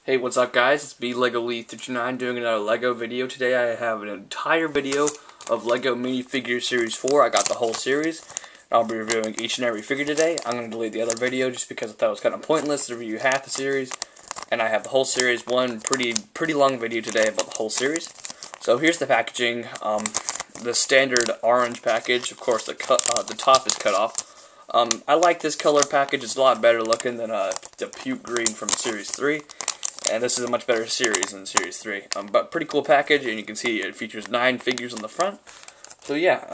Hey, what's up guys? It's LegoLee39 doing another LEGO video. Today I have an entire video of LEGO Minifigures Series 4. I got the whole series. I'll be reviewing each and every figure today. I'm going to delete the other video just because I thought it was kind of pointless to review half the series. And I have the whole series, one pretty long video today about the whole series. So here's the packaging. The standard orange package. Of course the top is cut off. I like this color package. It's a lot better looking than the puke green from Series 3. And this is a much better series than Series 3. But pretty cool package, and you can see it features 9 figures on the front. So yeah,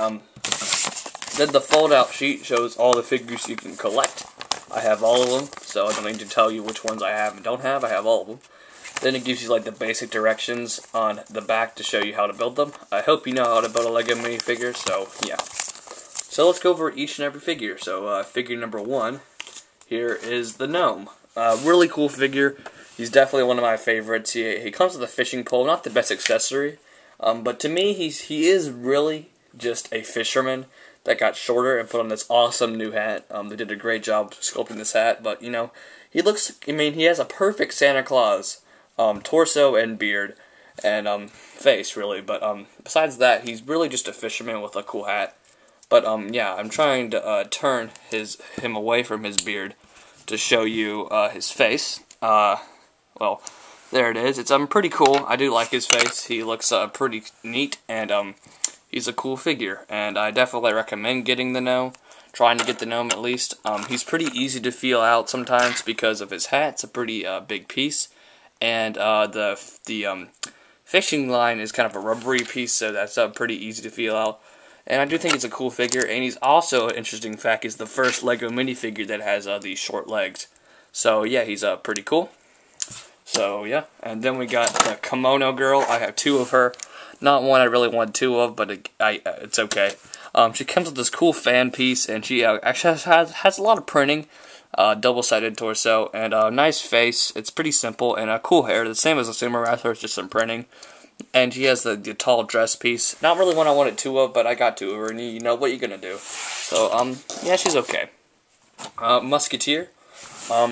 then the fold-out sheet shows all the figures you can collect. I have all of them, so I don't need to tell you which ones I have and don't have. I have all of them. Then it gives you like the basic directions on the back to show you how to build them. I hope you know how to build a LEGO minifigure, so yeah. So let's go over each and every figure. So figure number 1, here is the gnome. Really cool figure. He's definitely one of my favorites. He comes with a fishing pole, not the best accessory, but to me he is really just a fisherman that got shorter and put on this awesome new hat. They did a great job sculpting this hat, but you know, he has a perfect Santa Claus torso and beard and face really, but besides that, he's really just a fisherman with a cool hat. But yeah, I'm trying to turn him away from his beard to show you his face. Well, there it is. It's pretty cool. I do like his face. He looks pretty neat, and he's a cool figure. And I definitely recommend getting the gnome. Trying to get the gnome at least. He's pretty easy to feel out sometimes because of his hat. It's a pretty big piece, and the fishing line is kind of a rubbery piece, so that's pretty easy to feel out. And I do think it's a cool figure. And he's also, an interesting fact, is the first LEGO minifigure that has these short legs. So yeah, he's pretty cool. So yeah, and then we got the kimono girl. I have 2 of her. Not one I really want 2 of, but it's okay. She comes with this cool fan piece, and she actually has a lot of printing. Double-sided torso, and a nice face. It's pretty simple, and cool hair. The same as a sumo wrestler, it's just some printing. And she has the tall dress piece. Not really one I wanted 2 of, but I got 2 of her, and you know what you're gonna do. So, yeah, she's okay. Musketeer.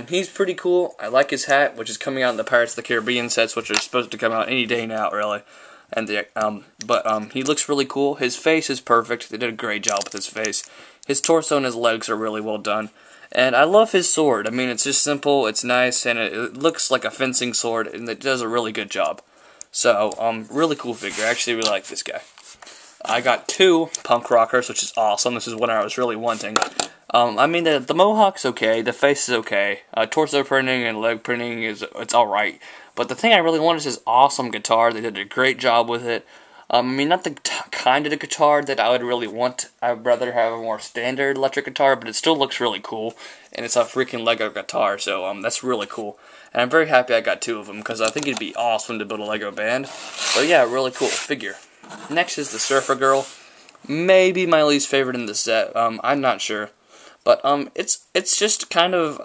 He's pretty cool. I like his hat, which is coming out in the Pirates of the Caribbean sets, which are supposed to come out any day now, really. And he looks really cool. His face is perfect. They did a great job with his face. His torso and his legs are really well done. And I love his sword. I mean, it's just simple, it's nice, and it looks like a fencing sword, and it does a really good job. So, really cool figure. I actually really like this guy. I got 2 punk rockers, which is awesome. This is one I was really wanting. I mean, the mohawk's okay, the face is okay, torso printing and leg printing it's alright. But the thing I really want is his awesome guitar. They did a great job with it. I mean, not the kind of the guitar that I would really want. I'd rather have a more standard electric guitar, but it still looks really cool. And it's a freaking LEGO guitar, so that's really cool. And I'm very happy I got 2 of them, because I think it'd be awesome to build a LEGO band. So yeah, really cool figure. Next is the Surfer Girl. Maybe my least favorite in the set. I'm not sure. But it's just kind of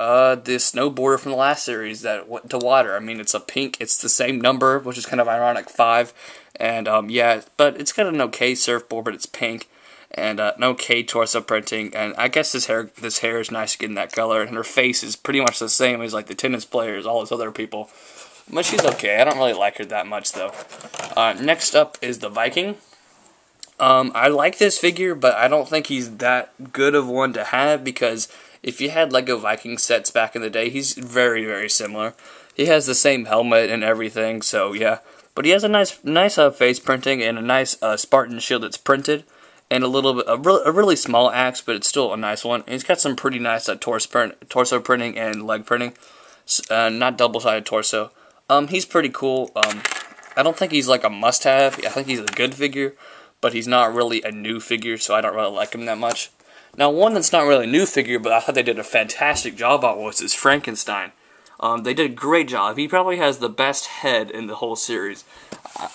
the snowboarder from the last series that went to water. I mean, it's a pink. It's the same number, which is kind of ironic, 5. And yeah, but it's got an okay surfboard, but it's pink, and an okay torso printing. And I guess this hair is nice to get in that color. And her face is pretty much the same as like the tennis players, all those other people. But she's okay. I don't really like her that much though. Next up is the Viking. I like this figure, but I don't think he's that good of one to have, because if you had LEGO Viking sets back in the day, he's very, very similar. He has the same helmet and everything, so yeah. But he has a nice face printing and a nice Spartan shield that's printed, and a really small axe, but it's still a nice one. And he's got some pretty nice torso printing and leg printing, not double-sided torso. He's pretty cool. I don't think he's like a must-have. I think he's a good figure, but he's not really a new figure, so I don't really like him that much. Now, one that's not really a new figure, but I thought they did a fantastic job on was is Frankenstein. They did a great job. He probably has the best head in the whole series.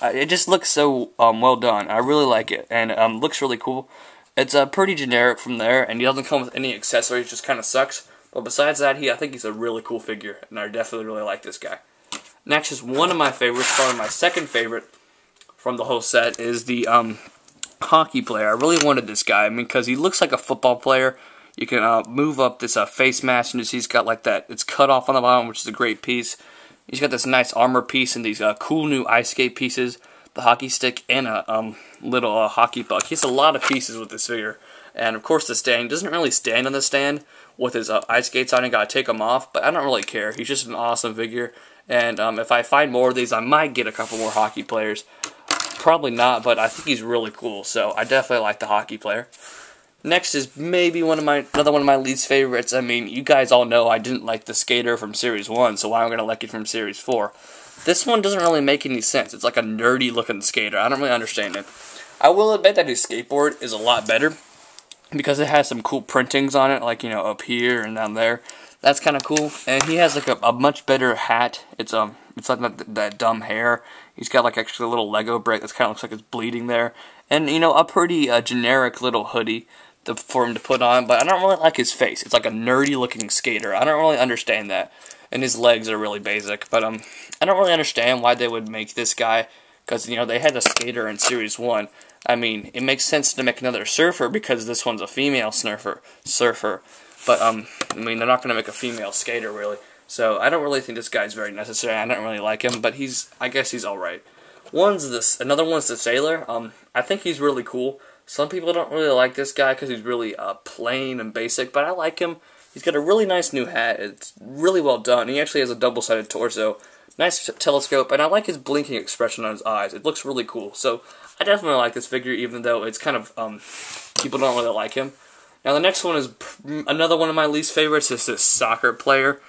It just looks so well done. I really like it, and looks really cool. It's pretty generic from there, and he doesn't come with any accessories, just kind of sucks. But besides that, I think he's a really cool figure, and I definitely really like this guy. Next is one of my favorites, probably my second favorite from the whole set, is the hockey player. I really wanted this guy, I mean, because he looks like a football player. You can move up this face mask, and he's got like that. It's cut off on the bottom, which is a great piece. He's got this nice armor piece and these cool new ice skate pieces, the hockey stick, and a little hockey puck. He has a lot of pieces with this figure. And of course the stand, he doesn't really stand on the stand with his ice skates on. You gotta take them off, but I don't really care. He's just an awesome figure. And if I find more of these, I might get a couple more hockey players. Probably not, but I think he's really cool. So I definitely like the hockey player. Next is maybe another one of my least favorites. I mean, you guys all know I didn't like the skater from Series 1, so why am I going to like it from Series 4? This one doesn't really make any sense. It's like a nerdy looking skater. I don't really understand it. I will admit that his skateboard is a lot better because it has some cool printings on it, like, you know, up here and down there. That's kind of cool. And he has like a much better hat. It's like that dumb hair. He's got like actually a little Lego brick that kind of looks like it's bleeding there. And, you know, a pretty generic little hoodie for him to put on, but I don't really like his face. It's like a nerdy looking skater. I don't really understand that. And his legs are really basic, but I don't really understand why they would make this guy, because, you know, they had a skater in Series 1. I mean, it makes sense to make another surfer because this one's a female surfer. But, I mean, they're not going to make a female skater, really. So, I don't really think this guy's very necessary. I don't really like him, but I guess he's alright. Another one's the sailor. I think he's really cool. Some people don't really like this guy because he's really plain and basic, but I like him. He's got a really nice new hat. It's really well done. He actually has a double-sided torso, nice telescope, and I like his blinking expression on his eyes. It looks really cool. So I definitely like this figure, even though it's kind of people don't really like him. Now the next one is another one of my least favorites. Is this soccer player.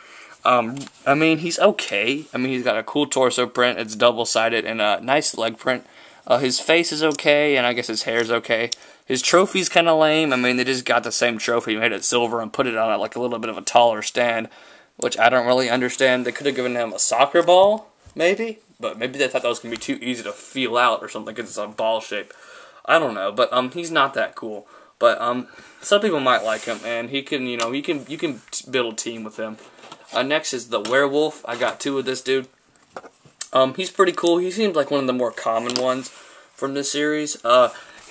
I mean, he's okay. I mean, he's got a cool torso print. It's double-sided and a nice leg print. His face is okay, and I guess his hair's okay. His trophy's kind of lame. I mean, they just got the same trophy, made it silver, and put it on like a little bit of a taller stand, which I don't really understand. They could have given him a soccer ball, maybe, but maybe they thought that was going to be too easy to feel out or something because it's a ball shape. I don't know, but he's not that cool. But some people might like him, and he can, you know, you can build a team with him. Next is the werewolf. I got two of this dude. He's pretty cool. He seems like one of the more common ones from this series.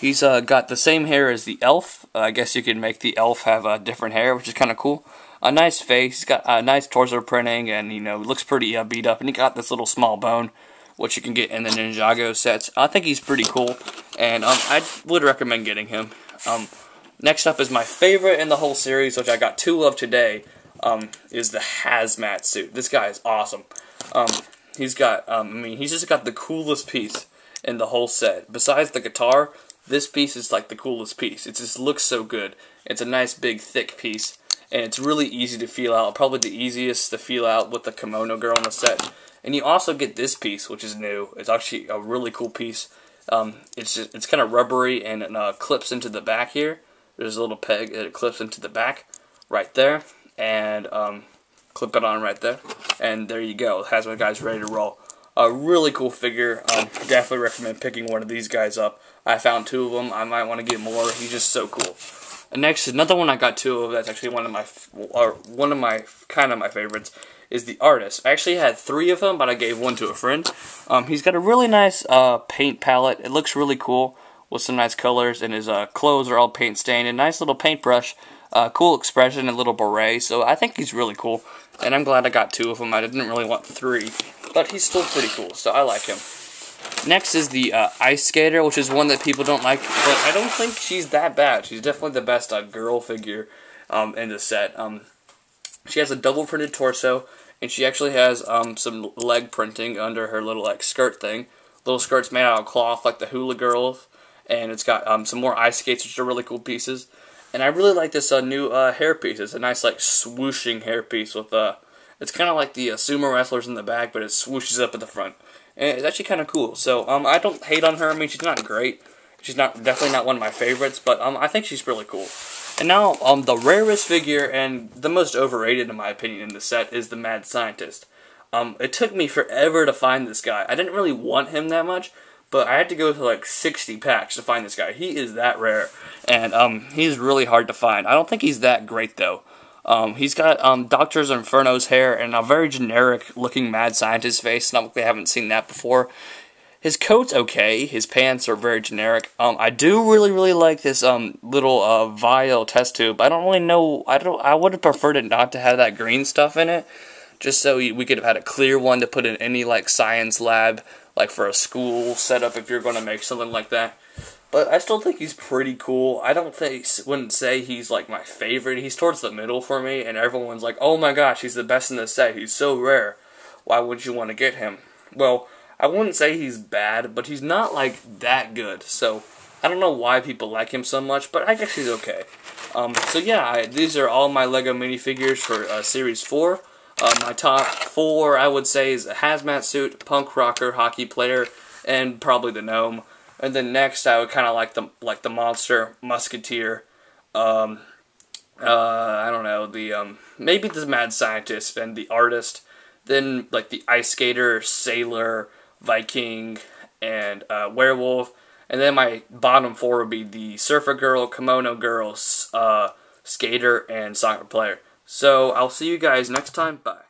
He's got the same hair as the elf. I guess you could make the elf have different hair, which is kind of cool. A nice face. He's got a nice torso printing, and, you know, looks pretty beat up. And he got this little small bone, which you can get in the Ninjago sets. I think he's pretty cool, and I would recommend getting him. Next up is my favorite in the whole series, which I got two of today, is the hazmat suit. This guy is awesome. He's got, I mean, he's just got the coolest piece in the whole set. Besides the guitar, this piece is like the coolest piece. It just looks so good. It's a nice, big, thick piece, and it's really easy to feel out. Probably the easiest to feel out with the kimono girl on the set. And you also get this piece, which is new. It's actually a really cool piece. It's kind of rubbery, and it clips into the back here. There's a little peg that it clips into the back right there, and clip it on right there, and there you go. Hazmat guy's ready to roll. A really cool figure. Definitely recommend picking one of these guys up. I found two of them. I might want to get more. He's just so cool. And next, another one I got two of. That's actually one of my favorites. Is the artist. I actually had three of them, but I gave one to a friend. He's got a really nice paint palette. It looks really cool with some nice colors, and his clothes are all paint stained. A nice little paintbrush. Cool expression and little beret, so I think he's really cool, and I'm glad I got two of them. I didn't really want three, but he's still pretty cool, so I like him. Next is the ice skater, which is one that people don't like, but I don't think she's that bad. She's definitely the best girl figure in the set. She has a double printed torso, and she actually has some leg printing under her little skirt thing. Little skirts made out of cloth like the hula girls, and it's got some more ice skates, which are really cool pieces. And I really like this new hair piece. It's a nice, like, swooshing hair piece with it's kind of like the sumo wrestlers in the back, but it swooshes up at the front. And it's actually kind of cool. So I don't hate on her. I mean, she's not great. She's definitely not one of my favorites, but I think she's really cool. And now the rarest figure and the most overrated, in my opinion, in the set is the Mad Scientist. It took me forever to find this guy. I didn't really want him that much, but I had to go to like 60 packs to find this guy. He is that rare, and he's really hard to find. I don't think he's that great, though. He's got Dr. Inferno's hair and a very generic-looking Mad Scientist face. Not like they haven't seen that before. His coat's okay. His pants are very generic. I do really like this little vial test tube. I don't really know. I would have preferred it not to have that green stuff in it, just so we could have had a clear one to put in any like science lab, like for a school setup if you're going to make something like that. But I still think he's pretty cool. I wouldn't say he's like my favorite. He's towards the middle for me, and everyone's like, oh my gosh, he's the best in the set. He's so rare. Why would you want to get him? Well, I wouldn't say he's bad, but he's not like that good. So I don't know why people like him so much, but I guess he's okay. So yeah, these are all my LEGO minifigures for Series 4. My top 4, I would say, is a hazmat suit, punk rocker, hockey player, and probably the gnome. And then next, I would kind of like the monster, musketeer. I don't know, maybe the mad scientist and the artist. Then like the ice skater, sailor, Viking, and werewolf. And then my bottom 4 would be the surfer girl, kimono girl, skater, and soccer player. So I'll see you guys next time. Bye.